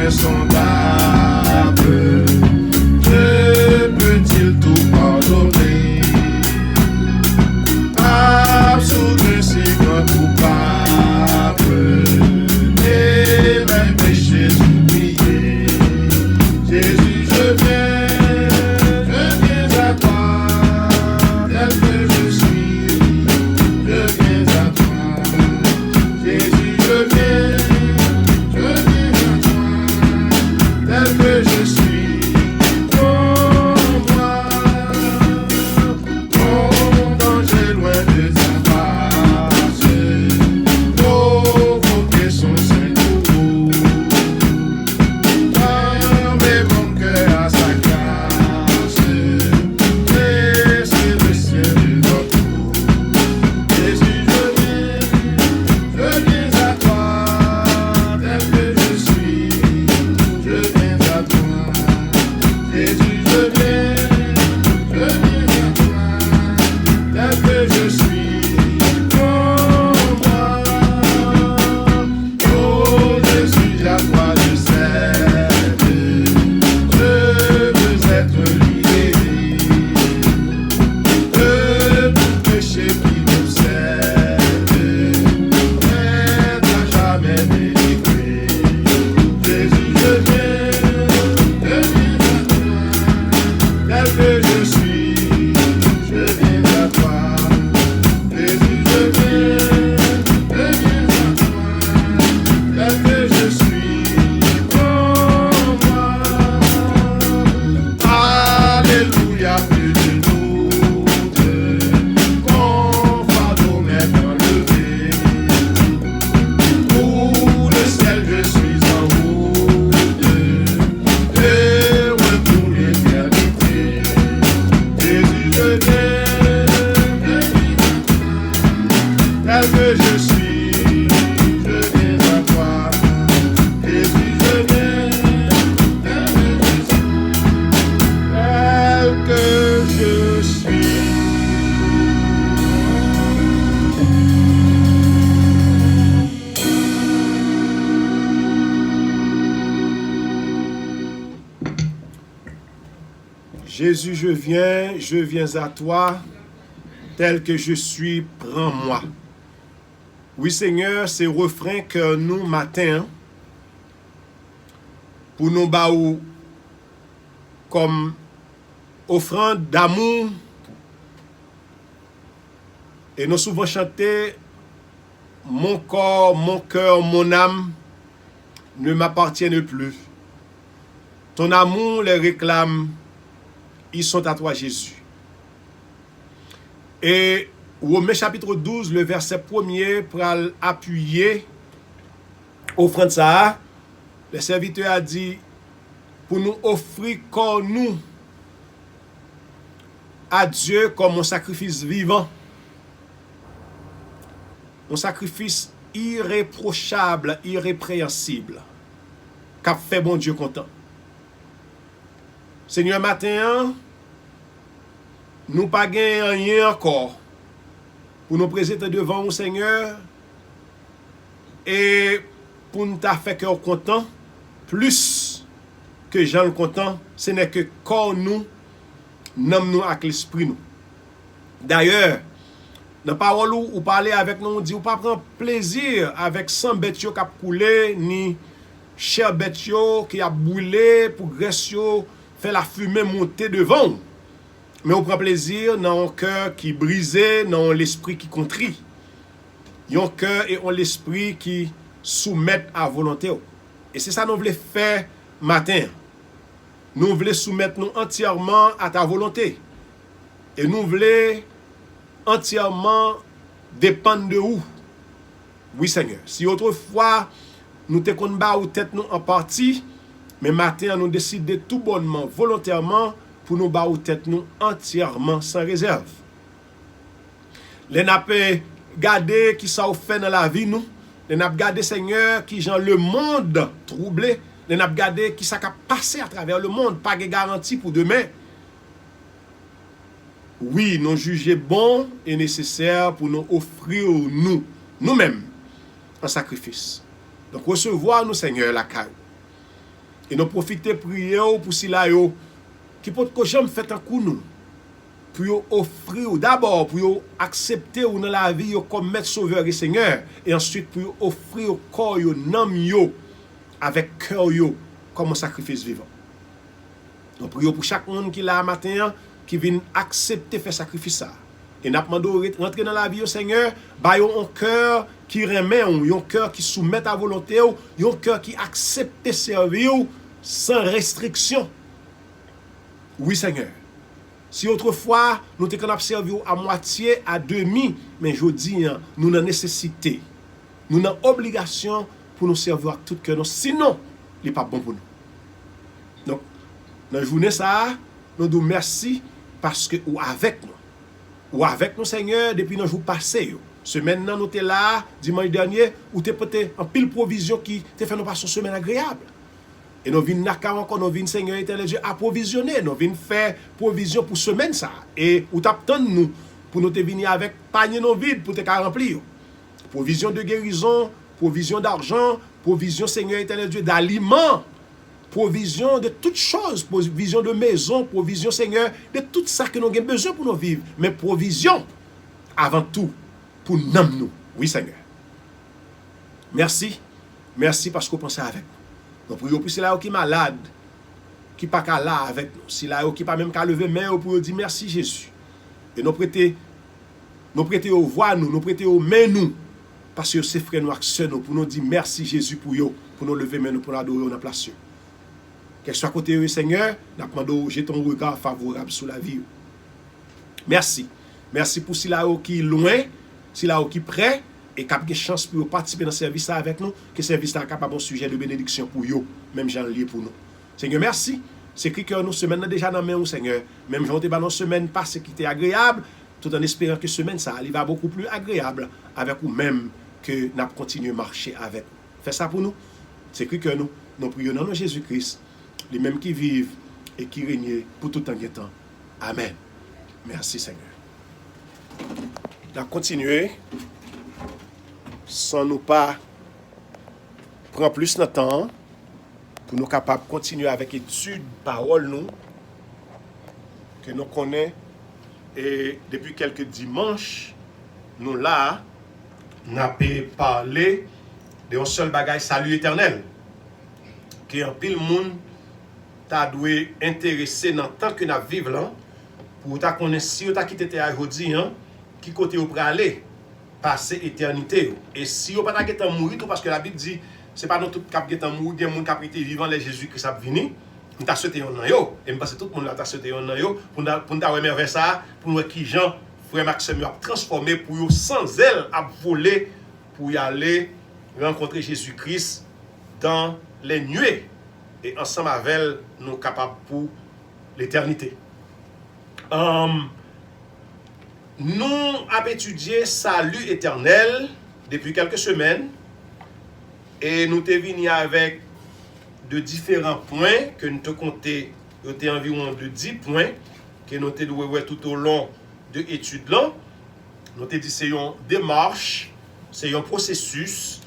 insondable. Que peut-il tout pardonner? Absolument si grand coupable et même péché oublié. Jésus, je viens à toi, tel que je suis, je viens à toi. Jésus, je viens à toi, tel que je suis. Prends-moi, mon danger loin de ta face, provoquer son Saint-Courroux. Fermez mon cœur à sa grâce, laissez le ciel devant vous. Jésus, je viens à toi, tel que je suis, je viens à toi. Jésus, je viens à toi, tel que je suis. Prends-moi, oh Jésus, à toi je cède. Je veux être libéré de tout péché qui m'obsède, d'être à jamais délivré. Jésus, je viens à toi, tel que je suis, je viens à toi. Jésus, je viens à toi, tel que je suis. Prends-moi, alléluia, plus de doute, mon fardeau m'est enlevé. Pour le ciel, je suis en route, heureux pour l'éternité. Jésus, je viens tel que je suis, je viens à toi. Jésus, je viens tel que je suis. Jésus, je viens à toi, tel que je suis, prends-moi. Oui, Seigneur, c'est le refrain que nous, matin, pour nous baou comme offrande d'amour, et nous souvent chanter mon corps, mon cœur, mon âme ne m'appartiennent plus. Ton amour les réclame, ils sont à toi, Jésus. Et Romains chapitre 12, le verset 1er, pour appuyer offrande ça, le serviteur a dit, pour nous offrir corps nous à Dieu comme un sacrifice vivant, un sacrifice irréprochable, irrépréhensible, qu'a fait bon Dieu content. Seigneur, matin, nous pas gagné rien encore pour nous présenter devant vous, Seigneur, et pour nous faire cœur content, plus que Jean le content, ce n'est que corps nous, nomme nous avec l'esprit nous. D'ailleurs, dans la parole où vous parlez avec nous, on dit, vous pas prendre plaisir avec 100 bêtes qui a coulé, ni chair bêtes qui a brûlé, pour graisse faire la fumée monter devant. Mais on prend plaisir dans un cœur qui brisé, dans l'esprit qui contrit. Un cœur et un l'esprit qui soumettent à volonté. Et c'est ça que nous voulons faire matin. Nous voulons soumettre nous entièrement à ta volonté. Et nous voulons entièrement dépendre de où. Oui, Seigneur. Si autrefois, nous te connaissons ou tête nous en partie, mais maintenant, nous décidons tout bonnement, volontairement, pour nous battre tête nous entièrement sans réserve. Les n'a gardé qui ça fait dans la vie nous, les n'a gardé Seigneur qui genre le monde troublé, les n'a gardé qui ça passé à travers le monde, pas de garantie pour demain. Oui, nous juger bon et nécessaire pour nous offrir nous-mêmes un sacrifice. Donc recevoir nous Seigneur la caille. Et nous profiter prier pour cela qui peut que jamais fait un coup nous. Pour offrir d'abord pour accepter ou dans la vie comme maître sauveur et Seigneur et ensuite pour offrir au corps nam yo avec cœur yo comme un sacrifice vivant. Nous prions pour chaque monde qui là matin qui vient accepter faire sacrifice ça. Et nous demandons rentrer dans la vie au Seigneur, ba yo un cœur qui remet, un cœur qui soumet à volonté, un cœur qui accepte servir sans restriction. Oui Seigneur. Si autrefois, nous te qu'on servi à moitié, à demi, mais je dis, nous avons nécessité, nous avons obligation pour nous servir à tout cœur. Sinon, il n'est pas bon pour nous. Donc, dans la journée, ça, nous disons merci parce que ou avec nous, Seigneur, depuis nos jours passés. Semaine, nous sommes là, dimanche dernier, où tu as peut-être en pile provision qui te fait nous passer une semaine agréable. Et nous venons encore, nous venons, Seigneur éternel Dieu, approvisionner. Nous venons faire provision pour semaine ça. Et où t'attends nous pour nous te venir avec panier non vide pour te remplir. Provision de guérison, provision d'argent, provision, Seigneur éternel Dieu, d'aliments, provision de toutes choses, provision de maison, provision, Seigneur, de tout ça que nous avons besoin pour nous vivre. Mais provision, avant tout, pour nous. Oui, Seigneur. Merci. Merci parce que vous pensez avec nous. Nous prions pour ceux qui sont malades, qui ne sont pas là avec nous. Si là qui pas même qu'à lever main pour dire merci Jésus. Et nous prêter aux voix nous prêter aux mains nous. Parce que c'est frères nous et sœurs nous pour nous dire merci Jésus pour nous lever main nous pour l'adorer dans la place. Quel soit côté eux Seigneur, nous demandons j'ai ton regard favorable sur la vie. Merci. Merci pour ceux qui sont loin, ceux qui sont près. Et qui a une chance pour participer dans ce service avec nous, que ce service est capable de sujet de bénédiction pour eux, même j'en lié pour nous. Seigneur, merci. C'est que nous semaine déjà dans main, Seigneur. Même j'en ai dans semaine passée qui était agréable, tout en espérant que semaine ça va beaucoup plus agréable avec vous même que nous continuons à marcher avec vous. Fais ça pour nous. C'est que nous prions dans Jésus-Christ, les mêmes qui vivent et qui règnent pour tout en temps. Amen. Merci Seigneur. On va continuer. Sans nous pas prendre plus de temps pour nous capables de continuer avec l'étude parole nous que nous connaissons et depuis quelques dimanches nous là n'a parlé de un seul bagage salut éternel qui en pile monde t'a dû intéresser dans tant que nous vivons là pour ta connaître si tu as quitté aujourd'hui qui côté au aller passer éternité. Et si vous n'avez pas mourir, parce que la Bible dit, ce n'est pas nous tous qui sont mourir, il y a des gens qui sont vivants, les Jésus-Christ a venu, nous avons sauté en yo. Et je pense que tout le monde a sauté en yo, pour nous remercier ça, pour nous qui Jean, frère Maxime, a transformé pour eux sans elle, à voler, pour y aller rencontrer Jésus-Christ dans les nuées. Et ensemble avec elle, nous sommes capables pour l'éternité. Nous avons étudié salut éternel depuis quelques semaines et nous sommes venus avec de différents points que nous avons compté, environ de 10 points que nous avons vu tout au long de l'étude. Nous avons dit que c'est une démarche, c'est un processus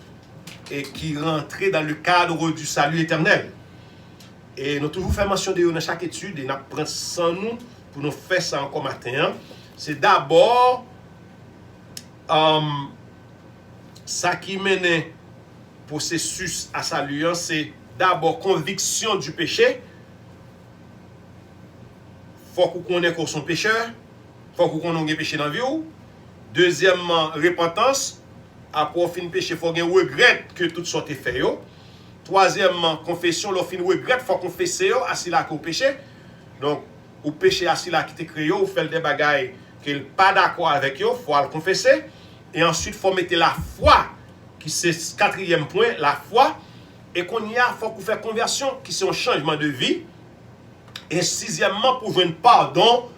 et qui rentre dans le cadre du salut éternel. Et nous avons toujours fait mention de dans chaque étude et nous prenons sans nous pour nous faire ça encore matin. C'est d'abord ça qui mène processus à salut, c'est d'abord conviction du péché. Il faut qu'on connaisse qu'on sont pécheurs, il faut qu'on ait péché dans la vie. Deuxièmement, repentance. Après fin péché, il faut qu'on regrette que tout soit fait. Troisièmement, confession, l'on fin regrette, il faut confesser à ce là qu'on péché. Donc, ou péché à ce là qui te créé, ou fait des bagailles qu'il n'est pas d'accord avec eux, il faut le confesser. Et ensuite, il faut mettre la foi, qui c'est le quatrième point, la foi. Et qu'on y a, il faut qu'on fasse conversion, qui c'est un changement de vie. Et sixièmement, pour jouer un pardon,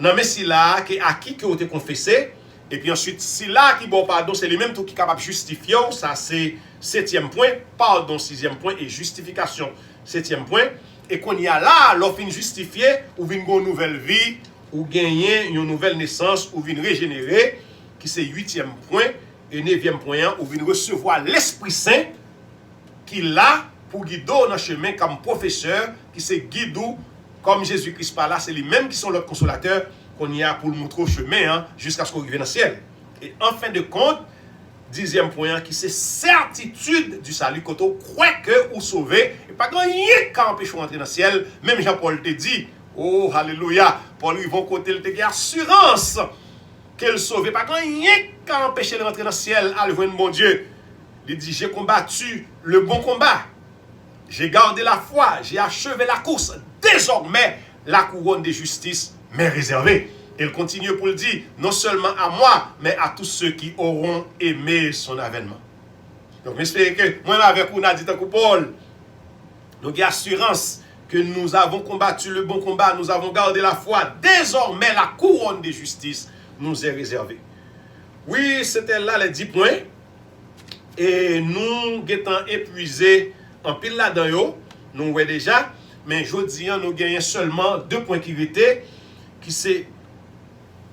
non mais si là, qui à qui que vous avez confessé. Et puis ensuite, si là qui bon pardon, c'est les mêmes tout qui est capable de justifier. Ça, c'est septième point, pardon, sixième point, et justification, septième point. Et qu'on y a là, l'offre justifié, ou une nouvelle vie, ou gagner une nouvelle naissance, ou vient régénérer, qui c'est 8e point, et 9e point, ou vient recevoir l'Esprit Saint, qui là, pour guider dans le chemin comme professeur, qui se guide comme Jésus-Christ par là, c'est lui-même qui sont notre consolateur qu'on y a pour le montrer au chemin hein, jusqu'à ce qu'on arrive dans le ciel. Et en fin de compte, 10e point, qui c'est certitude du salut, quand on croit que vous sauvez, et pas grand rien qui empêche de rentrer dans le ciel. Même Jean-Paul te dit, oh, alléluia, Paul, ils vont côté, il te dit assurance qu'elle sauve. Pas grand rien qui empêche de rentrer dans le ciel, à le voir mon Dieu. Il dit, j'ai combattu le bon combat. J'ai gardé la foi, j'ai achevé la course. Désormais, la couronne de justice m'est réservée. Il continue pour le dire, non seulement à moi, mais à tous ceux qui auront aimé son avènement. Donc, j'espère que moi, avec vous, on a dit à Paul, nous avons assurance que nous avons combattu le bon combat, nous avons gardé la foi. Désormais, la couronne de justice nous est réservée. Oui, c'était là les 10 points. Et nous étant épuisés en pile là-dedans, nous voyons déjà, mais je dis, nous gagnons seulement 2 points qui étaient, qui c'est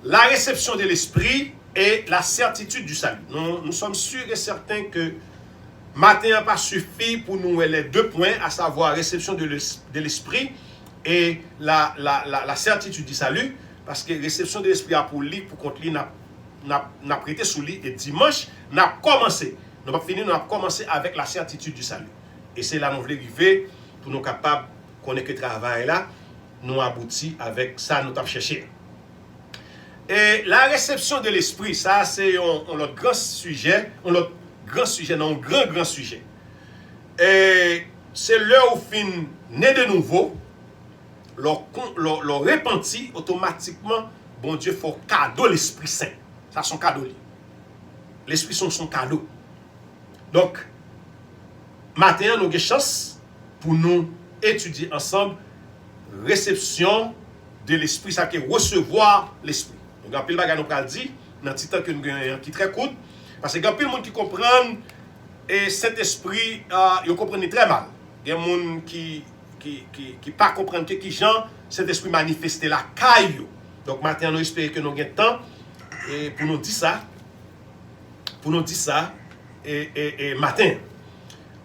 la réception de l'esprit et la certitude du salut. Nous sommes sûrs et certains que matin n'a pas suffi pour nous les 2 points, à savoir réception de l'esprit et la certitude du salut, parce que réception de l'esprit a pour lui, pour contre lui, n'a prêté sous lui, et dimanche, n'a commencé. Nous n'avons pas fini, nous avons commencé avec la certitude du salut. Et c'est là que nous voulons arriver pour nous capables de connaître que travail là, nous aboutit avec ça, nous avons cherché. Et la réception de l'esprit, ça c'est un grand sujet, un grand sujet. Et c'est l'heure où fin né de nouveau, leur repenti automatiquement, bon Dieu, faut cadeau l'Esprit Saint. Ça son cadeau. L'Esprit Saint son cadeau. Donc, maintenant, nous avons chance pour nous étudier ensemble réception de l'Esprit, ça qui est recevoir l'Esprit. Donc, il y a un peu de choses que nous avons dit dans le temps que nous avons qui est très court, parce qu'il y a un peu de monde qui comprend et cet esprit, ils comprennent très mal. Il y a des gens qui ne pas comprendre que qui gens cet esprit manifesté la caille. Donc maintenant nous espérons que nous avons le temps et pour nous dire ça, et matin.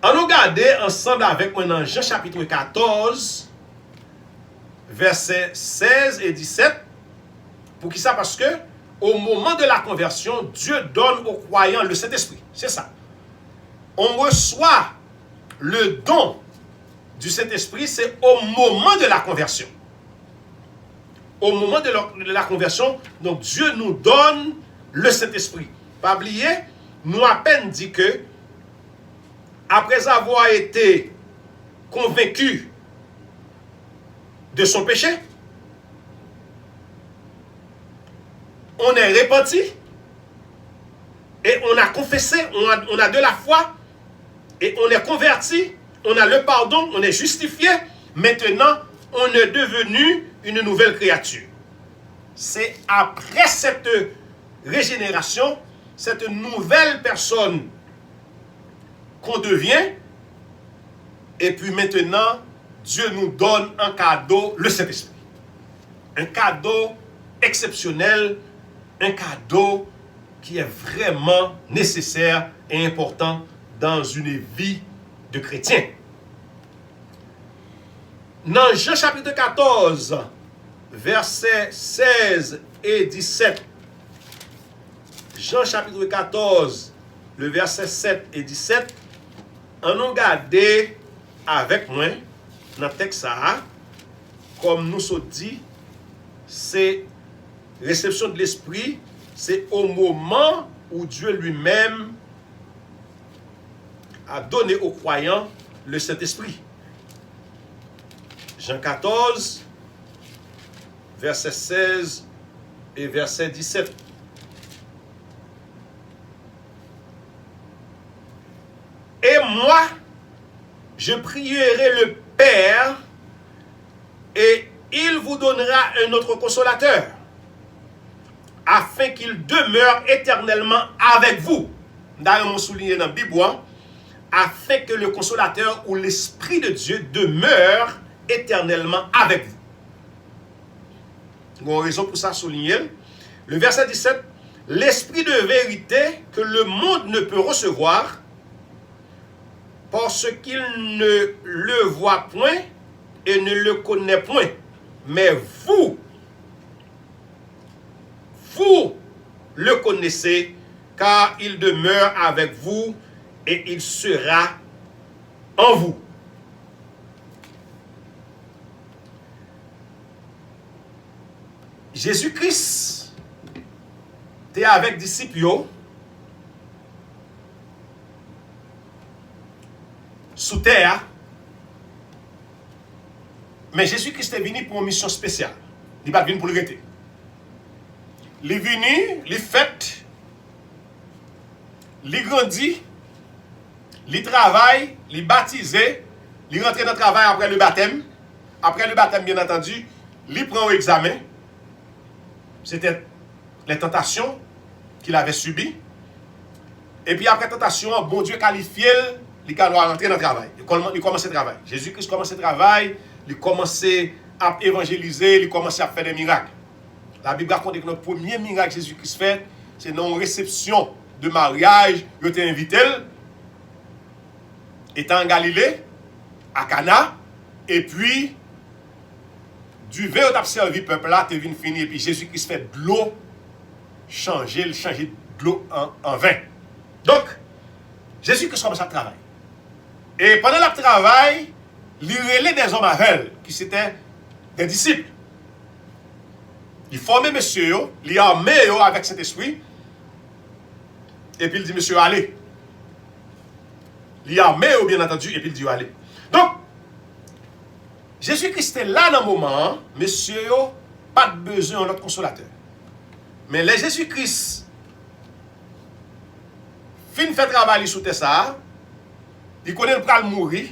On nous regarde ensemble avec moi dans Jean chapitre 14, versets 16 et 17. Pour qui ça? Parce que au moment de la conversion, Dieu donne aux croyants le Saint-Esprit. C'est ça. On reçoit le don du Saint-Esprit, c'est au moment de la conversion. Au moment de la conversion, donc Dieu nous donne le Saint-Esprit. Pas oublier, nous à peine dit que, après avoir été convaincu de son péché, on est repenti et on a confessé, on a de la foi et on est converti, on a le pardon, on est justifié. Maintenant, on est devenu une nouvelle créature. C'est après cette régénération, cette nouvelle personne qu'on devient. Et puis maintenant, Dieu nous donne un cadeau, le Saint-Esprit. Un cadeau exceptionnel, un cadeau qui est vraiment nécessaire et important dans une vie de chrétien. Dans Jean chapitre 14, versets 16 et 17, Jean chapitre 14, le verset 7 et 17, on a regardé avec moi dans le texte ça, comme nous sommes dit, c'est réception de l'esprit, c'est au moment où Dieu lui-même a donné aux croyants le Saint-Esprit. Jean 14, verset 16 et verset 17. Et moi, je prierai le Père, et il vous donnera un autre consolateur, afin qu'il demeure éternellement avec vous. D'ailleurs, on souligne dans la Bible, afin que le consolateur ou l'Esprit de Dieu demeure éternellement avec vous. Nous avons raison pour ça souligner. Le verset 17, l'Esprit de vérité que le monde ne peut recevoir, parce qu'il ne le voit point et ne le connaît point. Mais vous le connaissez, car il demeure avec vous et il sera en vous. Jésus-Christ était avec disciples sous terre, mais Jésus-Christ est venu pour une mission spéciale. Il n'est pas venu pour le rester. Il est venu, il fait, il grandit, il travaille, il baptisé, il rentre dans le travail après le baptême. Après le baptême, bien entendu, il prend l'examen. C'était les tentations qu'il avait subies. Et puis après tentation, bon Dieu qualifié, il doit rentrer dans le travail. Il commence le travail. Jésus-Christ commence le travail, il commence à évangéliser, il commence à faire des miracles. La Bible raconte que notre premier miracle que Jésus-Christ fait, c'est dans une réception de mariage, il était invité, étant en Galilée, à Cana, et puis du vin au servi peuple là, tu viens finir, et puis Jésus-Christ fait de l'eau, changer de l'eau en vin. Donc, Jésus-Christ commence à travailler. Et pendant le travail, il relève des hommes avec qui étaient des disciples. Il formait monsieur, il a armé avec cet esprit, et puis il dit, monsieur, allez. Il a armé, bien entendu, et puis il dit, allez. Donc, Jésus-Christ est là dans le moment, monsieur, pas de besoin de notre consolateur. Mais les Jésus-Christ, fin fait travail sous ça, il connaît le pral mourir,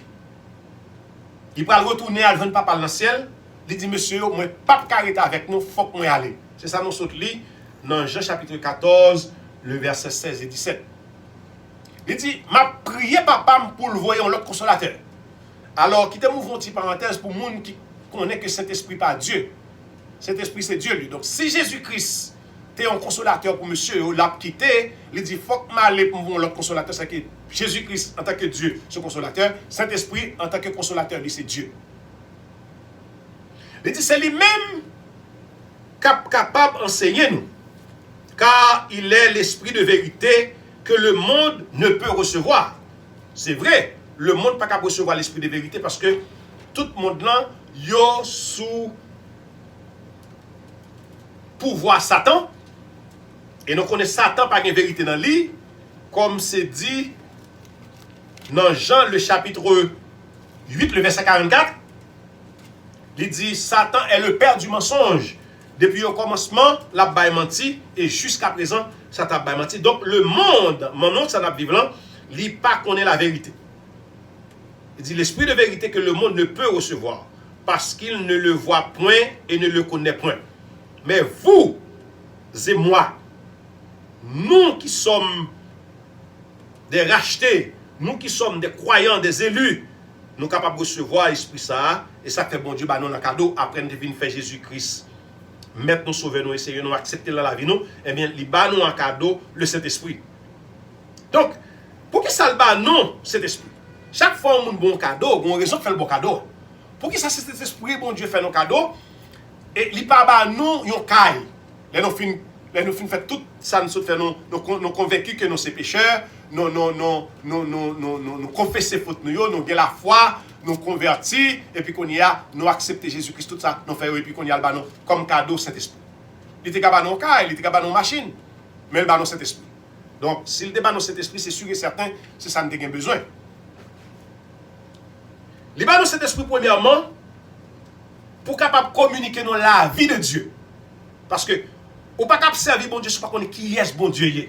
il pral retourner à le papa dans le ciel, il dit, monsieur, moi, pas de avec nous, il faut que moi aller. C'est ça nous saute li dans Jean chapitre 14, le verset 16 et 17. Il dit, m'a prié papa pour le voir l'autre consolateur. Alors, quittez moi une petite parenthèse pour les gens qui connaissent que Saint-Esprit pas Dieu. Saint-Esprit c'est Dieu lui. Donc, si Jésus-Christ est un consolateur pour monsieur, l'a quitté, il dit, faut que m'aller pour voir l'autre consolateur, c'est que Jésus-Christ en tant que Dieu, ce consolateur, Saint-Esprit en tant que consolateur, lui c'est Dieu. Il dit, c'est lui-même capable d'enseigner nous, car il est l'esprit de vérité que le monde ne peut recevoir. C'est vrai, le monde pas capable de recevoir l'esprit de vérité parce que tout le monde là, yo sous pouvoir Satan, et nous connaissons Satan par une vérité dans lui, comme c'est dit dans Jean le chapitre 8, le verset 44, il dit, Satan est le père du mensonge. Depuis le commencement, la baille menti, et jusqu'à présent, Satan a menti. Donc le monde, maintenant, ça n'a pas vivant, il pas connaît la vérité. Il dit, l'esprit de vérité que le monde ne peut recevoir, parce qu'il ne le voit point et ne le connaît point. Mais vous et moi, nous qui sommes des rachetés, nous qui sommes des croyants, des élus, nous sommes capables de recevoir l'esprit ça, et ça fait bon Dieu, bah, nous un cadeau, après nous devons faire Jésus-Christ. Mettre nous sauver, nous essayer, nous accepter dans la vie, nous, eh bien, il bat nous un cadeau, le Saint-Esprit. Donc, pour que ça le bat non, Saint-Esprit? Chaque fois on a un bon cadeau, on a raison de faire le bon cadeau. Pour que ça, Saint-Esprit, bon Dieu, fait nos cadeaux, et il pas bat nous, un caille. Là, nous fin fait tout ça, nous fait nous convaincus que nous sommes pécheurs, nous confesser faute nous avons la foi, nous convertis, et puis qu'on y a, nous accepter Jésus-Christ, tout ça, nous faisons, et puis qu'on y a le banon comme cadeau Saint-Esprit. Il était capable de caille, il était capable de machine, mais le banon Saint-Esprit. Donc, s'il débat dans cet esprit, c'est sûr et certain, c'est ça que nous avons besoin. Le banon Saint-Esprit, premièrement, pour capable de communiquer dans la vie de Dieu. Parce que, ou pas capable de servir bon Dieu, je ne sais pas connaître qui est ce bon Dieu.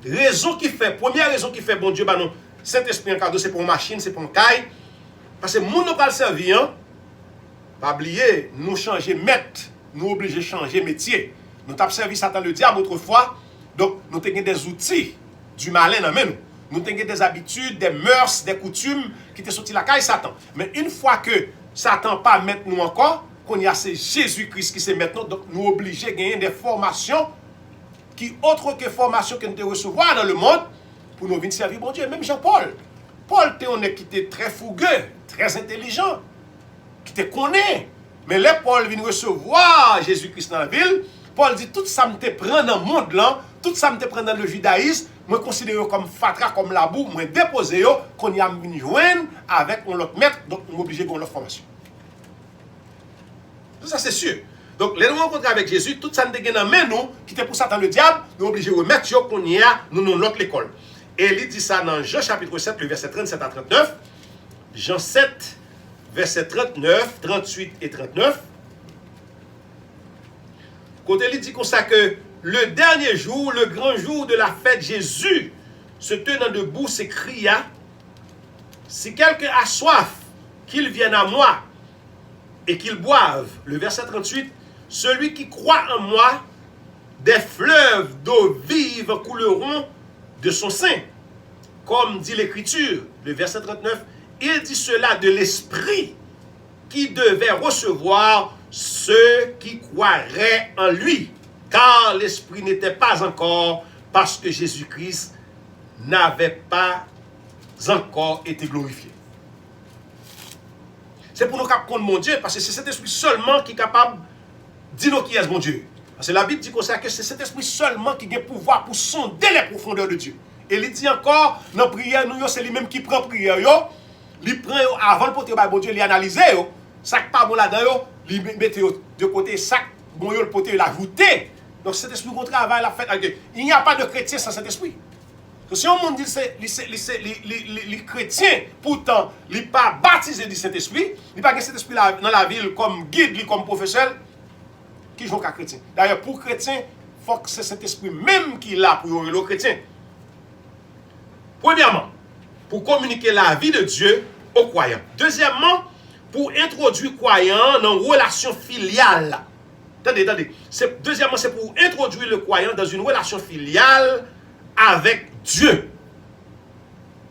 Première raison qui fait bon Dieu, bah non, Saint-Esprit en cadeau, c'est pour une machine, c'est pour une caille. Parce que nous ne pas le servir, pas oublier, nous changer maître, nous obligés de changer métier. Nous avons servi Satan le diable autrefois, donc nous avons des outils du malin dans nous. Nous avons des habitudes, des mœurs, des coutumes qui étaient sortis de la caille Satan. Mais une fois que Satan pas mettre nous encore, qu'on y a c'est Jésus-Christ qui c'est maintenant, donc nous obligés de gagner des formations qui autre que formation que nous devons recevoir dans le monde pour nous venir servir bon Dieu. Même Jean-Paul, Paul était un qui était très fougueux, très intelligent, qui te connaît. Mais là, Paul vient recevoir Jésus-Christ dans la ville. Paul dit, tout ça me te prend dans le monde là, tout ça me te prend dans le judaïsme, moi considère comme fatra, comme la boue, moi déposer qu'on y a mis joindre avec mon autre maître, donc on est obligé de faire l'autre formation. Ça c'est sûr. Donc, les rencontres avec Jésus, tout ça nous dégaine dans main nous, qui était pour Satan le diable, nous obligés de remettre qu'on y a, nous l'autre l'école. Et il dit ça dans Jean chapitre 7, le verset 37 à 39. Jean 7, verset 39, 38 et 39. Côté il dit comme ça que le dernier jour, le grand jour de la fête, Jésus, se tenant debout, s'écria, si quelqu'un a soif, qu'il vienne à moi et qu'il boive. Le verset 38, celui qui croit en moi, des fleuves d'eau vive couleront de son sein. Comme dit l'Écriture, le verset 39, il dit cela de l'Esprit qui devait recevoir ceux qui croiraient en lui, car l'Esprit n'était pas encore, parce que Jésus-Christ n'avait pas encore été glorifié. C'est pour nous comprendre mon Dieu, parce que c'est cet esprit seulement qui est capable de dire qui est mon Dieu. Parce que la Bible dit comme ça que c'est cet esprit seulement qui a le pouvoir pour sonder les profondeurs de Dieu. Et il dit encore, dans la prière, nous, c'est lui-même qui prend la prière. Il prend avant de porter bon Dieu, il analyse. Ça qui pas bon là-dedans, il met de côté, ça bon le porter, il ajoute. Donc cet esprit qu'on travaille, la fête avec. Il n'y a pas de chrétien sans cet esprit. Si on monde dit les chrétiens, pourtant, ils ne sont pas baptisés de cet esprit, ils n'ont pas cet esprit dans la ville comme guide, comme professeur, qui joue qu'à chrétien. D'ailleurs, pour chrétien, il faut que c'est cet esprit même qui est là pour le chrétien. Premièrement, pour communiquer la vie de Dieu aux croyants. Deuxièmement, pour introduire croyants dans une relation filiale. Attendez. Deuxièmement, c'est pour introduire le croyant dans une relation filiale avec Dieu.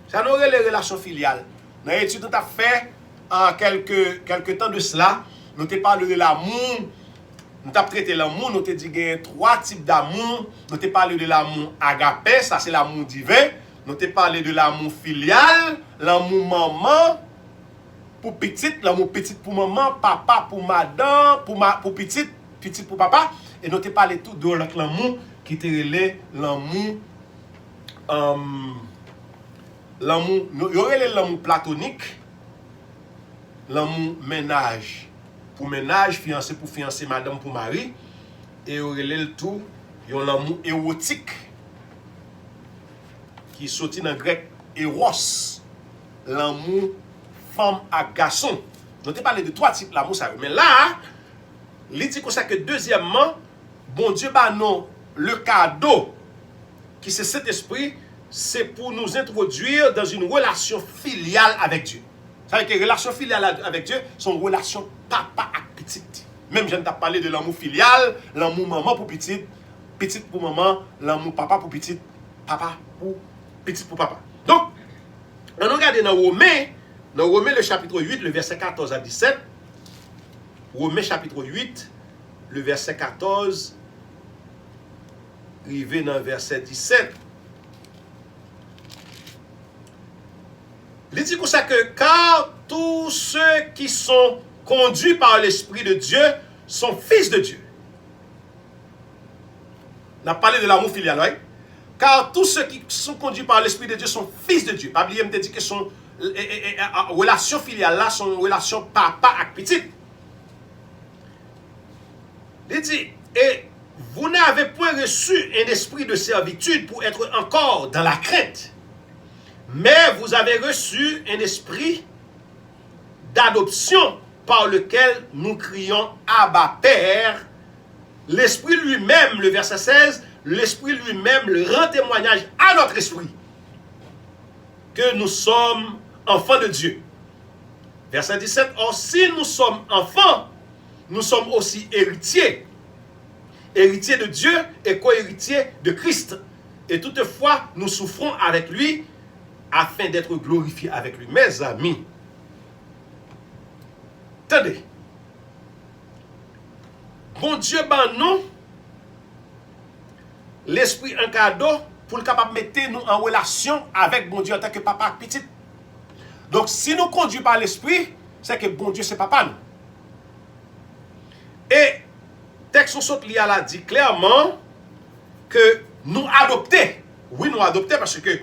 Ça nous les relations filiales. Dans l'étude qu'on a fait en quelques temps de cela, nous avons parlé de l'amour, nous avons traité l'amour, nous avons dit qu'il y a 3 types d'amour. Nous avons parlé de l'amour agapé, ça c'est l'amour divin. Nous avons parlé de l'amour filial, l'amour maman pour petite, l'amour petite pour maman, papa pour madame, pour petite, petite pour papa. Et nous avons parlé tout de l'amour qui était l'amour l'amour platonique, l'amour ménage pour ménage, fiancé pour fiancé, madame pour mari, et le tout, l'amour érotique qui sortit dans le grec eros, l'amour femme à garçon. Nous avons parlé de 3 types d'amour, mais là, il dit comme ça que deuxièmement, bon Dieu bah non, le cadeau qui c'est cet esprit, c'est pour nous introduire dans une relation filiale avec Dieu. Ça veut dire que la relation filiale avec Dieu, c'est une relation papa avec petite. Même je t'ai parlé de l'amour filial, l'amour maman pour petite, petite pour maman, l'amour papa pour petite, papa pour petite pour papa. Donc, on regarde dans Romains le chapitre 8, le verset 14 à 17. Romains chapitre 8, le verset 14 arrivé dans le verset 17. Il dit comme ça que car tous ceux qui sont conduits par l'Esprit de Dieu sont fils de Dieu. On a parlé de l'amour filial, oui? Car tous ceux qui sont conduits par l'Esprit de Dieu sont fils de Dieu. Pas oublier, me dit que son relation filiale là, son relation papa avec petite. Il dit, et vous n'avez point reçu un esprit de servitude pour être encore dans la crainte, mais vous avez reçu un esprit d'adoption par lequel nous crions Abba Père. L'esprit lui-même, le verset 16, l'esprit lui-même le rend témoignage à notre esprit que nous sommes enfants de Dieu. Verset 17, or si nous sommes enfants, nous sommes aussi héritiers. Héritiers de Dieu et co-héritiers de Christ. Et toutefois, nous souffrons avec lui afin d'être glorifiés avec lui. Mes amis, attendez. Bon Dieu, ben nous, l'esprit un cadeau pour le capable de mettre nous en relation avec bon Dieu en tant que papa petit. Donc, si nous conduisons par l'esprit, c'est que bon Dieu, c'est papa nous. Et, texte saute li a dit clairement que nous adopter. Oui, nous adopter parce que,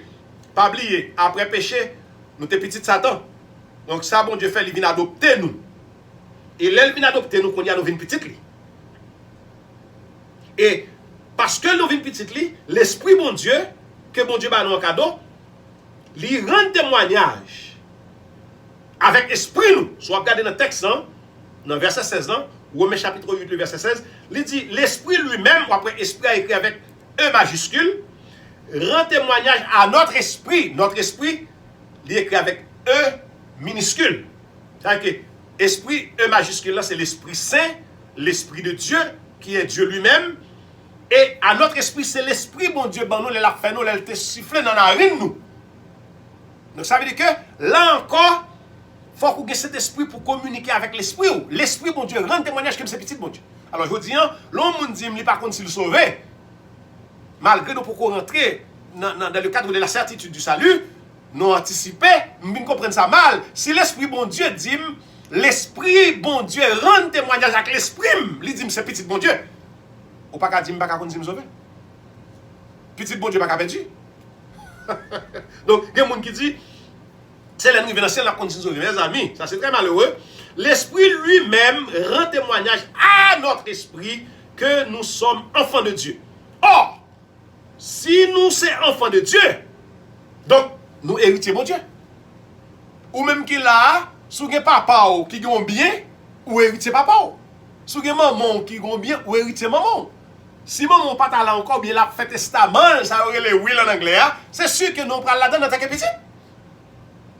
pas oublier, après péché, nous t'es petit Satan. Donc, ça, bon Dieu fait, il vient adopter nous. Et là, il vient adopter nous, qu'on y a nous vient petit li. Et, parce que nous vient petit li, l'esprit bon Dieu, que bon Dieu va nous en cadeau, lui rend témoignage avec esprit nous. Soit regardez dans le texte, hein, dans le verset 16, hein, Romains chapitre 8, le verset 16, il dit, l'esprit lui-même, ou après esprit a écrit avec E majuscule, rend témoignage à notre esprit. Notre esprit, il est écrit avec E minuscule. C'est-à-dire que esprit E majuscule, là, c'est l'Esprit Saint, l'Esprit de Dieu, qui est Dieu lui-même. Et à notre esprit, c'est l'Esprit, bon Dieu, ben nous, il a fait nous, il a sifflé dans la narine, nous. Donc ça veut dire que, là encore, il faut qu'on ait cet esprit pour communiquer avec l'esprit. L'esprit, bon Dieu, rend témoignage comme c'est petit, bon Dieu. Alors je vous dis, l'homme dit, par contre, s'il sauvé, malgré nous pour rentrer dans le cadre de la certitude du salut, nous anticiper, nous comprenons ça mal. Si l'esprit, bon Dieu, dit, l'esprit, bon Dieu, rend témoignage avec l'esprit, il dit, c'est petit, bon Dieu. Ou pas qu'à dire, pas qu'à dire, sauvé. Petit, bon Dieu, pas qu'à perdu. Donc, il y a des gens qui disent, c'est la nouvelle ancienne la condition sauvée. Mes amis, ça c'est très malheureux. L'esprit lui-même rend témoignage à notre esprit que nous sommes enfants de Dieu. Or, si nous sommes enfants de Dieu, donc nous héritiers mon Dieu. Ou même qu'il a, si vous avez papa qui a bien, ou héritier papa. Si vous avez maman qui a bien, ou héritier maman. Si maman pas là encore bien la fait testament, ça aurait les will en anglais, c'est sûr que nous prenons là-dedans dans ta petit.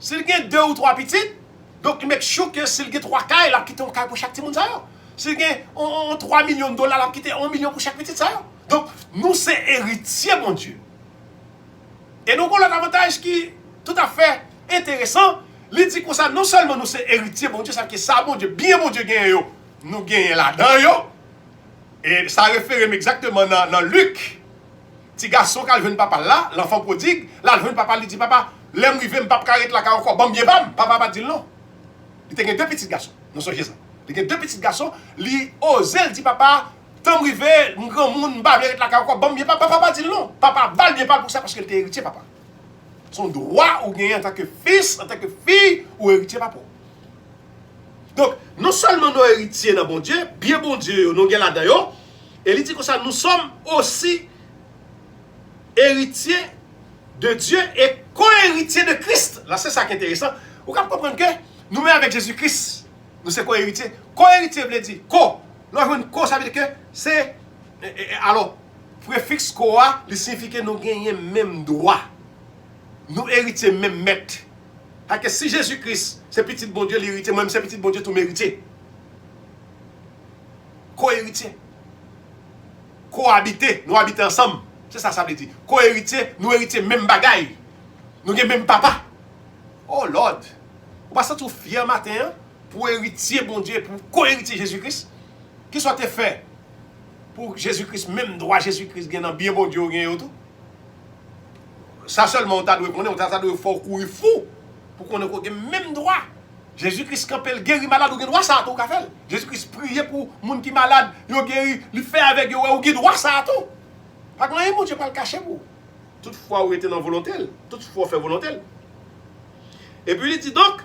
S'il y a 2 ou 3 petites, donc il make sure que s'il y a 3 cas, il a quitté un cas pour chaque petit monde. S'il y a 3 millions de dollars, il a quitté 1 million pour chaque petite. Donc, nous, c'est héritiers, mon Dieu. Et nous avons un avantage qui est tout à fait intéressant. Il dit que ça, non seulement nous, c'est héritiers, mon Dieu, ça veut dire que ça, mon Dieu, bien, mon Dieu, nous gagnons là-dedans. Et ça réfère exactement dans Luc. Petit garçon, quand il vient papa là, l'enfant prodigue, là, il vient papa, il dit, papa, l'aime rive, papa carrette la encore, bam, bien, bam, papa va dire non. Il y a 2 petits garçons, non songez ça. Il y a 2 petits garçons, il ose, il dit, papa, tant rive, un grand monde, bam, bien, la encore, bam, bien, papa va dire non. Papa, bal, bien, pas pour ça, parce qu'il était héritier, papa. Son droit, ou gagner en tant que fils, en tant que fille, ou héritier, papa. Donc, non seulement nous héritiers dans bon Dieu, bien bon Dieu, nous gagnons là-dedans, et il dit que ça, nous sommes aussi héritiers de Dieu et co-héritiers de Christ. Là, c'est ça qui est intéressant. Vous pouvez comprendre que nous-mêmes avec Jésus-Christ, nous sommes co-héritiers. Co-héritier veut dire co. Nous avons une co, ça veut dire que c'est. Alors, préfixe co-a, il signifie que nous gagnons même droit. Nous héritiers même maître. Parce que si Jésus-Christ, c'est petit bon Dieu, l'héritier, moi-même c'est petit bon Dieu, tout mérité. Co-héritier. Cohabiter, nous habitons ensemble. C'est ça, ça veut dire. Co-héritier, nous héritiers même bagaille. Nous avons même papa. Oh Lord. Vous passez tout fier matin pour héritier, bon Dieu, pour co-héritier Jésus-Christ. Qui soit fait pour Jésus-Christ, même droit Jésus-Christ, bien bon Dieu, et tout. Ça seulement, on doit connaître, on doit faire courir fou pour qu'on ait même droit. Jésus-Christ, quand il guérit malade, il a droit ça à tout. Jésus-Christ priait pour les gens qui sont malades, il guérit, il fait avec eux, il a droit ça à tout. Pas que rien, Dieu pas le cacher vous. Toutefois, vous êtes dans volonté, toutefois, vous faites volonté. Et puis, il dit donc,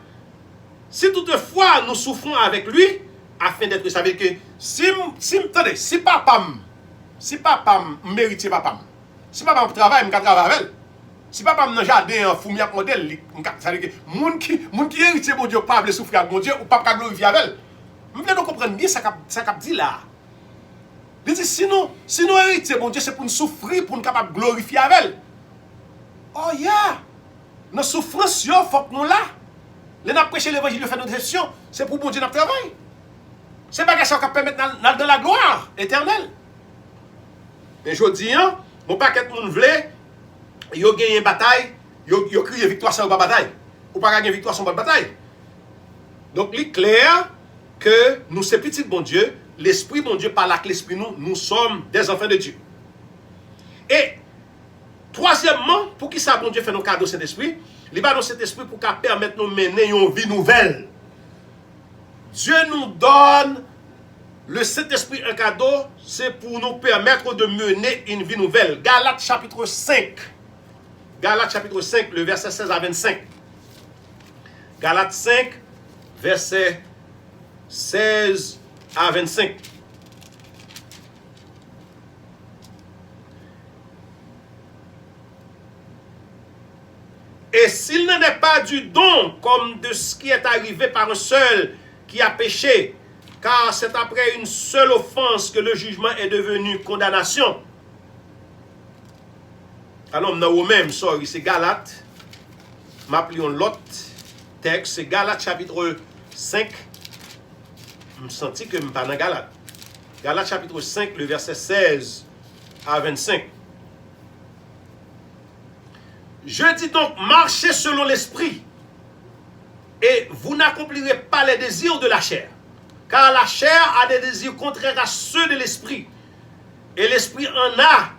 si toutefois nous souffrons avec lui, afin d'être, ça veut dire que si papa mérite papa, si papa travaille, je travaille avec elle. Si papa dans le jardin, un foumiak modèle, ça veut dire que les gens qui héritent, bon Dieu, pas veulent souffrir avec mon Dieu, ou pas glorifier avec elle. Vous voulez comprendre bien ça qu'a dit là. Il dit, sinon héritiers, bon Dieu, c'est pour nous souffrir, pour nous capables de glorifier avec elle. Oh yeah! Nos souffrances, il faut que nous là. Les n'a prêché l'évangile de faire notre gestion, c'est pour bon Dieu notre travail. C'est pas ça qui permet dans la gloire éternelle. Et je dis, mon paquet de monde voulait, il a gagné une bataille, il a crié victoire sans bataille. Ou pas gagner victoire sans bataille. Donc, il est clair que nous, ces petits bon Dieu, l'esprit bon Dieu parle avec l'esprit nous sommes des enfants de Dieu. Et Troisièmement, pour qui ça, bon Dieu fait nos cadeaux Saint-Esprit? Il va dans cet esprit pour qu'il permette de nous mener une vie nouvelle. Dieu nous donne le Saint-Esprit un cadeau, c'est pour nous permettre de mener une vie nouvelle. Galates chapitre 5. Galates chapitre 5, le verset 16 à 25. Galates 5, verset 16 à 25. Et s'il n'en est pas du don, comme de ce qui est arrivé par un seul qui a péché, car c'est après une seule offense que le jugement est devenu condamnation. Alors, nous même, sorry, c'est Galates. M'appelons l'autre texte, c'est Galates chapitre 5. Je me sens que je ne suis pas dans Galates. Galates chapitre 5, le verset 16 à 25. Je dis donc, marchez selon l'esprit, et vous n'accomplirez pas les désirs de la chair. Car la chair a des désirs contraires à ceux de l'esprit, et l'esprit en a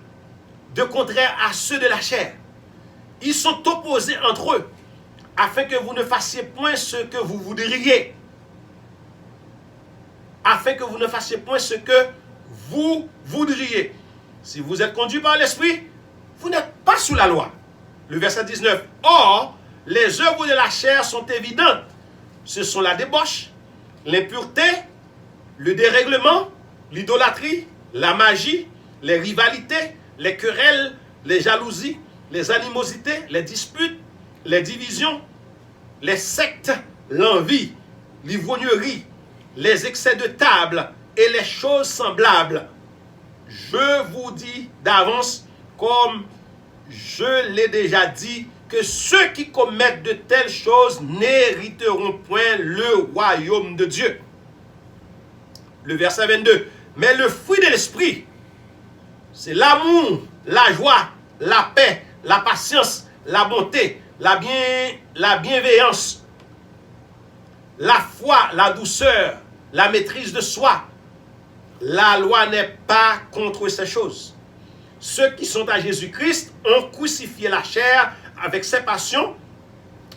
de contraires à ceux de la chair. Ils sont opposés entre eux, afin que vous ne fassiez point ce que vous voudriez. Afin que vous ne fassiez point ce que vous voudriez. Si vous êtes conduit par l'esprit, vous n'êtes pas sous la loi. Le verset 19. Or, les œuvres de la chair sont évidentes. Ce sont la débauche, l'impureté, le dérèglement, l'idolâtrie, la magie, les rivalités, les querelles, les jalousies, les animosités, les disputes, les divisions, les sectes, l'envie, l'ivrognerie, les excès de table et les choses semblables. Je vous dis d'avance, comme je l'ai déjà dit, que ceux qui commettent de telles choses n'hériteront point le royaume de Dieu. Le verset 22. Mais le fruit de l'esprit, c'est l'amour, la joie, la paix, la patience, la bonté, la bienveillance, la foi, la douceur, la maîtrise de soi. La loi n'est pas contre ces choses. Ceux qui sont à Jésus-Christ ont crucifié la chair avec ses passions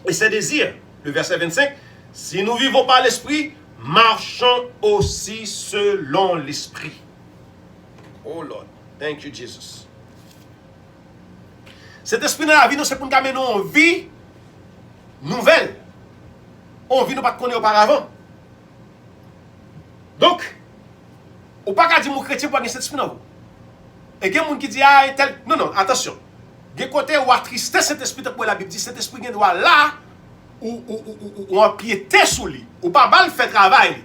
et ses désirs. Le verset 25. Si nous vivons par l'esprit, marchons aussi selon l'esprit. Oh Lord, thank you Jesus. Cet esprit dans la vie, c'est pour nous amener une vie nouvelle. On vit nous pas connaître auparavant. Donc, ou pas qu'à dire mon chrétien pour avoir cet esprit dans vous. Et il y a des gens qui disent, ah, tel. Non, non, attention. Il y a des côtés où attrister cet esprit, pour la Bible dit, cet esprit qui doit là, ou empiéter sur lui, ou pas mal faire travail.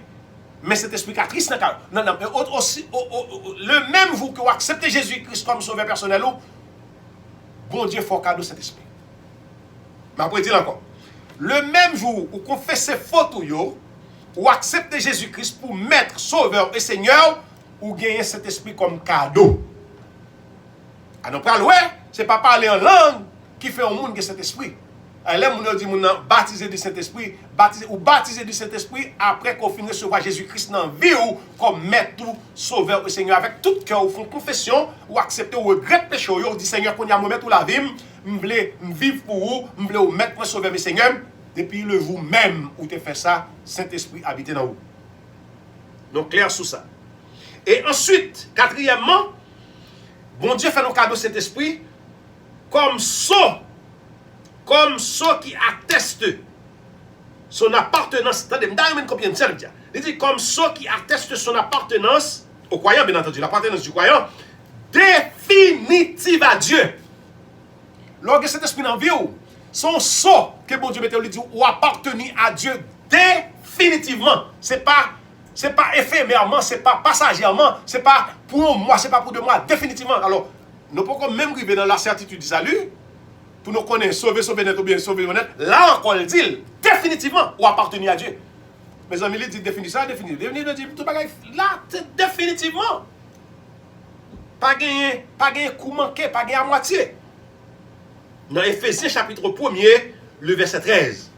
Mais cet esprit qui attriste, non, non, aussi, le même vous que vous acceptez Jésus-Christ comme sauveur personnel, bon Dieu, faut cadeau cet esprit. Mais après, dire encore. Le même jour où confessez faute ou acceptez Jésus-Christ pour maître, sauveur et Seigneur, ou gagnez cet esprit comme cadeau. À nous parler, ouais, c'est pas parler en langue qui fait au monde que cet esprit. Là, on dit baptisé du Saint-Esprit, baptisé du Saint-Esprit après qu'on finisse de recevoir Jésus-Christ dans la vie ou comme maître, sauveur et Seigneur avec tout cœur, ou font confession, ou accepter ou regretter péché, ou dit Seigneur, qu'on y a moment où la vie, je voulais vivre pour vous, je voulais mettre pour sauver mes Seigneur, depuis le vous-même où tu fait ça, Saint-Esprit habite dans vous. Donc, clair sur ça. Et ensuite, quatrièmement, bon Dieu fait nos cadeaux Saint-Esprit comme ça qui atteste son appartenance. Attendez, il dit comme ça qui atteste son appartenance au croyant, bien entendu, l'appartenance du croyant définitive à Dieu. Lorsque cet esprit dans la vie, son sceau que bon Dieu mette, lui dit ou appartenu à Dieu définitivement. C'est pas éphémèrement, c'est pas passagèrement, c'est pas pour moi, c'est pas pour de moi, définitivement. Alors, nous pouvons même arriver dans la certitude du salut, pour nous connaître, sauver net ou bien sauver net. Là encore, il dit définitivement ou appartenu à Dieu. Mes amis, il dit définitivement, définitivement. Tout bagaille là, définitivement. Pas gagner coup manqué, pas gagner à moitié. Dans Éphésiens chapitre 1er, le verset 13.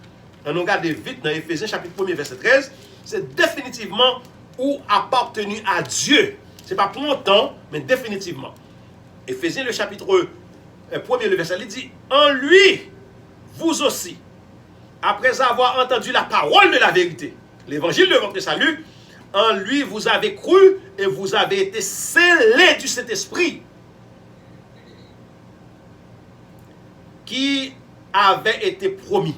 On regarde vite dans Éphésiens chapitre 1er, verset 13. C'est définitivement ou appartenu à Dieu. Ce n'est pas pour longtemps, mais définitivement. Éphésiens le chapitre premier le verset, il dit, en lui, vous aussi, après avoir entendu la parole de la vérité, l'évangile de votre salut, en lui vous avez cru et vous avez été scellés du Saint-Esprit qui avait été promis.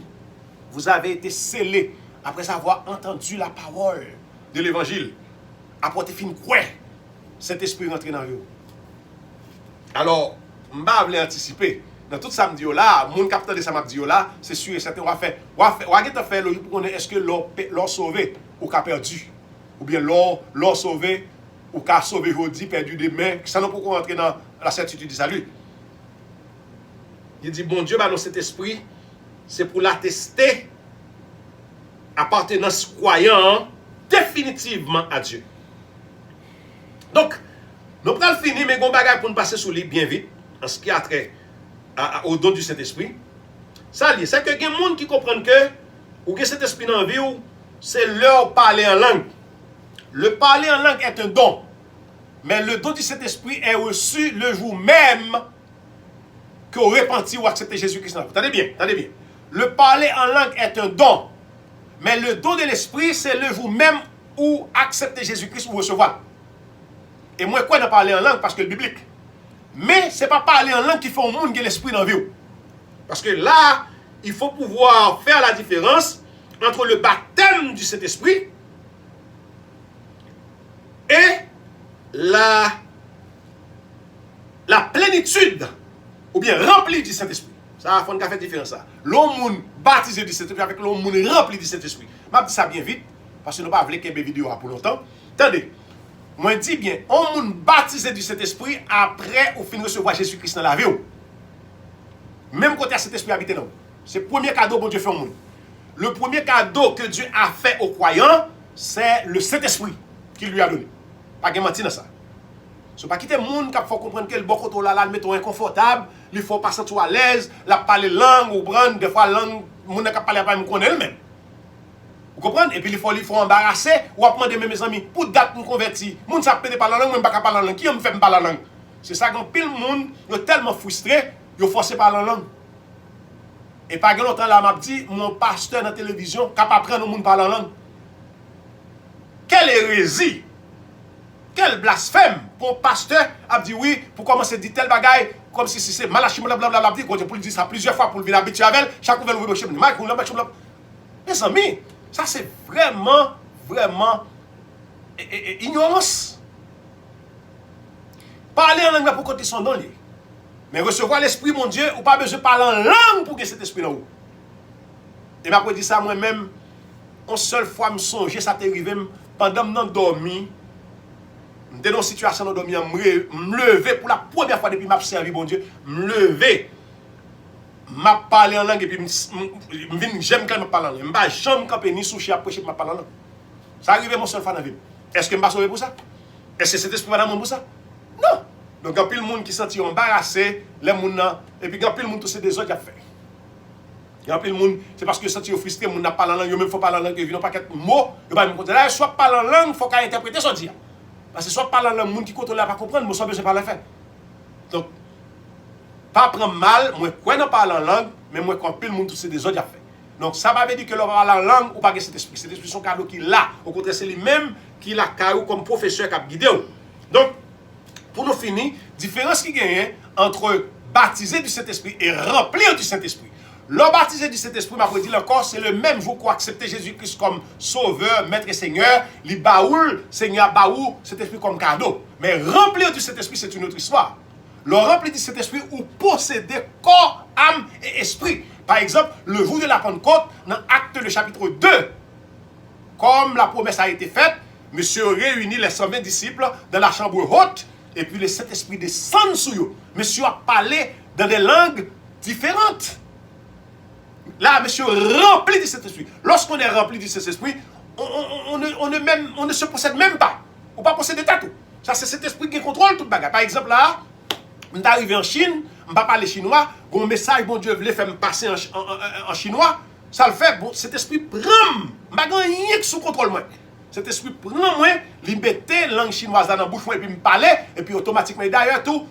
Vous avez été scellés après avoir entendu la parole de l'évangile. Après fin quoi, Saint-Esprit rentre dans vous. Alors, je vais anticiper. Dans tout ça, là, mon capteur de ça m'a dit là, c'est sûr et certain, on va faire pour connaître est-ce que l'on sauvé ou qu'a perdu, ou bien l'on sauvé ou qu'a sauvé aujourd'hui, perdu demain, ça nous peut rentrer dans la certitude du salut. Il dit, bon Dieu, bah, dans cet esprit, c'est pour l'attester appartenance croyant définitivement à Dieu. Donc, nous allons finir, mais on va pour nous passer sur lui bien vite, en ce qui a trait au don du Saint-Esprit. Ça, c'est que il y a des gens qui comprennent que, ou que cet esprit dans la vie, c'est leur parler en langue. Le parler en langue est un don. Mais le don du Saint-Esprit est reçu le jour même que vous repentez ou acceptez Jésus-Christ. Attendez bien, attendez bien. Le parler en langue est un don. Mais le don de l'Esprit, c'est le jour même où acceptez Jésus-Christ ou recevoir. Et moi, quoi de parler en langue? Parce que le biblique. Mais ce n'est pas parler en langue qui fait au monde que l'Esprit dans la vie. Parce que là, il faut pouvoir faire la différence entre le baptême du Saint-Esprit et la plénitude, ou bien rempli du Saint-Esprit. Ça, il faut faire différence. L'homme baptisé du Saint-Esprit avec l'homme rempli du Saint-Esprit. Je dis ça bien vite, parce que nous ne pouvons pas faire des vidéos pour longtemps. Attendez, moi je dis bien, on baptisé du Saint-Esprit après ou fin recevoir Jésus-Christ dans la vie. Même quand il Saint-Esprit habite dans nous. C'est le premier cadeau que Dieu fait au monde. Le premier cadeau que Dieu a fait aux croyants, c'est le Saint-Esprit qu'il lui a donné. Pas de mentir dans ça. Ce n'est pas quitter le monde qui faut comprendre que le bon côté là, le mettre inconfortable, il faut pas sentir à l'aise, la parler langue ou prendre des fois langue, le monde qui parle pas me connaît même. Vous comprenez? Et puis il faut embarrasser ou demander mes amis pour date nous convertir. Monde ça peut parler langue, même pas parler langue. Qui me fait parler langue? C'est ça quand pile monde est tellement frustré, il forcé parler langue. Et pas longtemps là m'a dit mon pasteur dans la télévision capable prendre le monde parler langue. Quelle hérésie! Quel blasphème pour un pasteur a dit oui, pour commencer à dire tel bagaille, comme si c'est malachi, blablabla, pour lui dire ça plusieurs fois pour le venir habituer avec, chaque fois vous le mes amis, ça c'est vraiment ignorance. Parler en langue pour côté son don. Mais recevoir l'esprit, mon Dieu, ou pas besoin de parler en langue pour que cet esprit là. Et après dire ça moi-même, une seule fois me songer, ça t'est arrivé pendant que je dormi. J'étais dans une situation de dormir, me lever pour la première fois depuis que je servi, bon Dieu, me lever, je parler en langue et puis j'aime quand je parle en langue. Je ne vais jamais camper ni soucher après que je parle en langue. Ça arrive mon seul fois dans la vie. Est-ce que je vais sauver pour ça? Est-ce que cet esprit va dans pour ça? Non. Donc, il y a plein de monde qui se sent embarrassé, les gens, et puis il y a plein de monde qui se des autres à faire. Il y a plein de monde, c'est parce que ils se sentent frustrés, les gens ne parlent en langue, ils faut parler en langue, ils n'ont pas quelques mots, ils vont me dire, là, soit parler en langue, il faut qu'à interpréter son dire. Parce que soit parler en langue, les gens qui contrôlent pas comprendre, mais soit besoin de parler faire. Donc, pas prendre mal, moi, quoi ne parle en langue, mais moi, quand plein de monde, c'est des autres à faire. Donc, ça va dire que l'on parle en langue ou pas que cet esprit. Cet esprit, son cadeau qu'il a. Au contraire, c'est lui-même qui l'a caillou comme professeur qui a guidé. Donc, pour nous finir, différence qui gagne entre baptisé du Saint-Esprit et remplir du Saint-Esprit. Le baptisé du Saint-Esprit, m'a dit encore, c'est le même jour qu'on accepte Jésus-Christ comme sauveur, maître et seigneur. Les baoul, Seigneur baoul, cet esprit comme cadeau. Mais remplir du Saint-Esprit, c'est une autre histoire. Le remplir du Saint-Esprit ou posséder corps, âme et esprit. Par exemple, le jour de la Pentecôte, dans Acte le chapitre 2, comme la promesse a été faite, Monsieur réunit les 120 disciples dans la chambre haute, et puis le Saint-Esprit descend sur eux. Monsieur a parlé dans des langues différentes. Là, monsieur rempli du Saint-Esprit. Lorsqu'on est rempli du Saint-Esprit, on ne se possède même pas. On ne peut pas posséder tout. Ça, c'est cet esprit qui contrôle tout le bagage. Par exemple, là, je suis arrivé en Chine, je ne parle pas chinois, un message, bon Dieu voulait faire me passer en chinois, ça le fait, bon, cet esprit prend, je ne peux rien sous contrôle. Moi. Cet esprit prend, moi, il mettait la langue chinoise dans la bouche, et puis me parlait, et puis automatiquement, d'ailleurs, tout,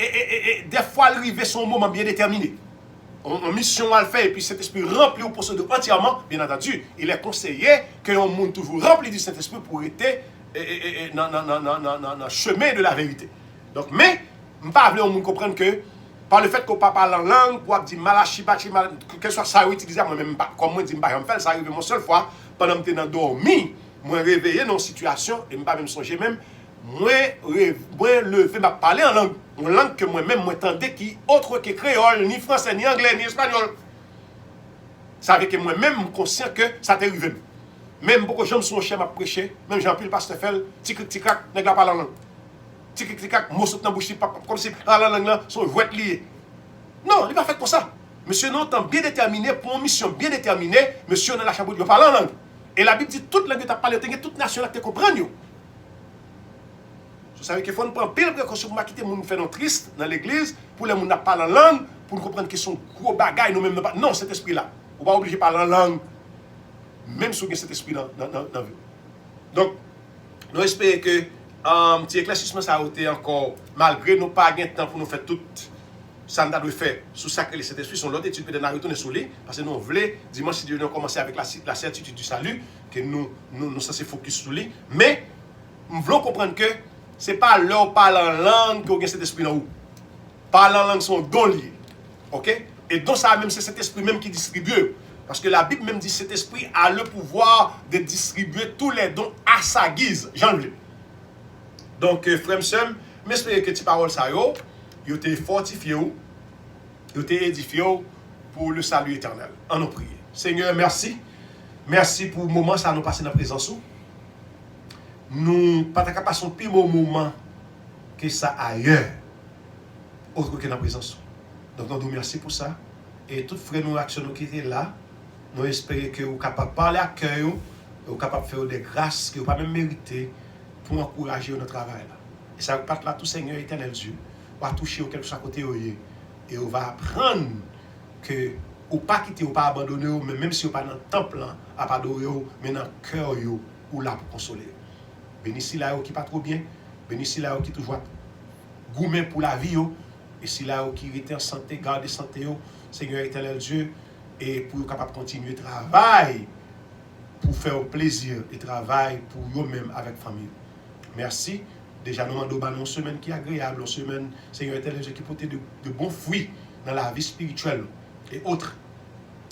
et des fois, arriver son moment bien déterminé. En mission à le faire, et puis cet esprit rempli ou possédé entièrement, bien entendu, il est conseillé que un monde toujours rempli du Saint-Esprit pour être dans le chemin de la vérité. Donc, mais, je ne veux pas que monde comprenne que par le fait qu'on parle en langue, pour dire malachi, que ce soit ça utilisé, moi-même, comme moi, je dis, ça arrive une seule fois, pendant que je suis dormi, moi réveillé dans une situation, et je ne pas même songer même, moi levé, m'a parlé en langue. Une langue que moi-même, moi entendais qui autre que créole, ni français, ni anglais, ni espagnol. Ça veut que moi-même, je suis conscient que ça t'est arrivé. Même beaucoup de gens sont chers à prêcher, même Jean-Pierre Pasteur fait, tic-tic-tac, n'est pas la langue. Tic-tic-tac, mot saute dans la bouche, comme si la langue là, sont jouettes liées. Non, il n'est pas fait comme ça. Monsieur non temps bien déterminé, pour une mission bien déterminée, monsieur dans la chaboute, il parle en langue. Et la Bible dit toute langue que tu as parlé, toute nation que tu comprends. Vous savez qu'il faut nous prendre pile précaution pour ne pas quitter les gens qui font triste dans l'église, pour les gens qui parlent en langue, pour nous comprendre qu'ils sont gros bagailles, nous-mêmes. Non, cet esprit-là. On ne va pas obligé de parler en langue, même si on a cet esprit-là dans la vie. Donc, nous espérons que petit éclaircissement ça a été encore, malgré nous pas de temps pour nous faire tout ça nous doit faire sous ça que cet esprit sont l'autre étude peut-être retourner sur lui, parce que nous voulons, dimanche si Dieu nous commencer avec la certitude du salut, que nous censés focus sur lui, mais nous voulons comprendre que ce n'est pas leur parler en langue que cet esprit dans vous. Parler en langue sont dons liés. OK? Et donc ça même c'est cet esprit même qui distribue. Parce que la Bible même dit que cet esprit a le pouvoir de distribuer tous les dons à sa guise. J'en veux. Donc, frère et sœurs, j'espère que ces paroles ça yo été fortifié, yo été édifié pour le salut éternel. En nous prier. Seigneur, merci. Merci pour le moment ça nous passer dans la présence. Nous pas capable passer un plus beau moment que ça ailleurs, autre que dans la présence. Donc, nous merci pour ça. Et tout frère nous action qui étaient là, nous espérons que vous êtes capable de parler à cœur, vous êtes capable de faire des grâces que vous n'avez pas même mérité pour encourager notre travail. Et ça va pas là tout Seigneur éternel Dieu, va toucher quelque chose à côté et on va apprendre que ou pas quitter ou pas abandonner, mais même si vous pas dans le temple à pas adorer, mais dans le cœur ou là pour consoler. Bénissez là qui pas trop bien, bénissez là qui toujours gourmet pour la vie, et si là qui était en santé, garder santé, Seigneur éternel Dieu, et pour être capable de continuer le travail, pour faire plaisir et travail pour eux-mêmes avec la famille. Merci. Déjà, nous demandons une semaine qui est agréable, une semaine, Seigneur éternel Dieu, qui porte de bons fruits dans la vie spirituelle et autres.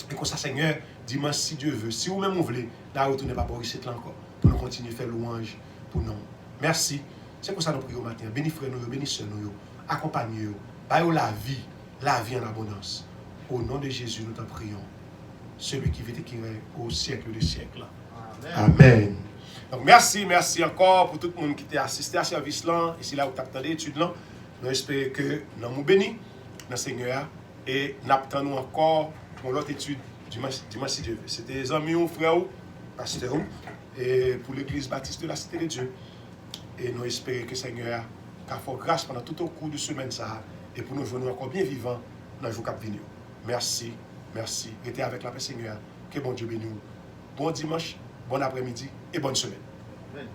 Et comme ça, Seigneur, dimanche, si Dieu veut, si vous-même vous voulez, là, retournez pas pour ici là encore, pour nous continuer à faire louange pour nous. Merci. C'est pour ça que nous prions matin. Bénis frère nous, bénis sœur nous, accompagnez-nous, baillez la vie en abondance. Au nom de Jésus, nous t'en prions. Celui qui vit et qui règne au siècle des siècles. Amen. Amen. Donc, merci encore pour tout le monde qui a assisté à ce service-là. Et si là, vous avez l'étude là, nous espérons que nous nous bénissons dans le Seigneur et nous attendons encore pour l'autre étude dimanche si Dieu veut. C'était les amis ou frères ou pasteurs et pour l'église baptiste de la Cité de Dieu. Et nous espérons que le Seigneur a fait grâce pendant tout au cours de semaine ça et pour nous venir encore bien vivants dans le jour qui vient. Merci. Restez avec la paix Seigneur. Que bon Dieu bénisse. Bon dimanche, bon après-midi et bonne semaine. Amen.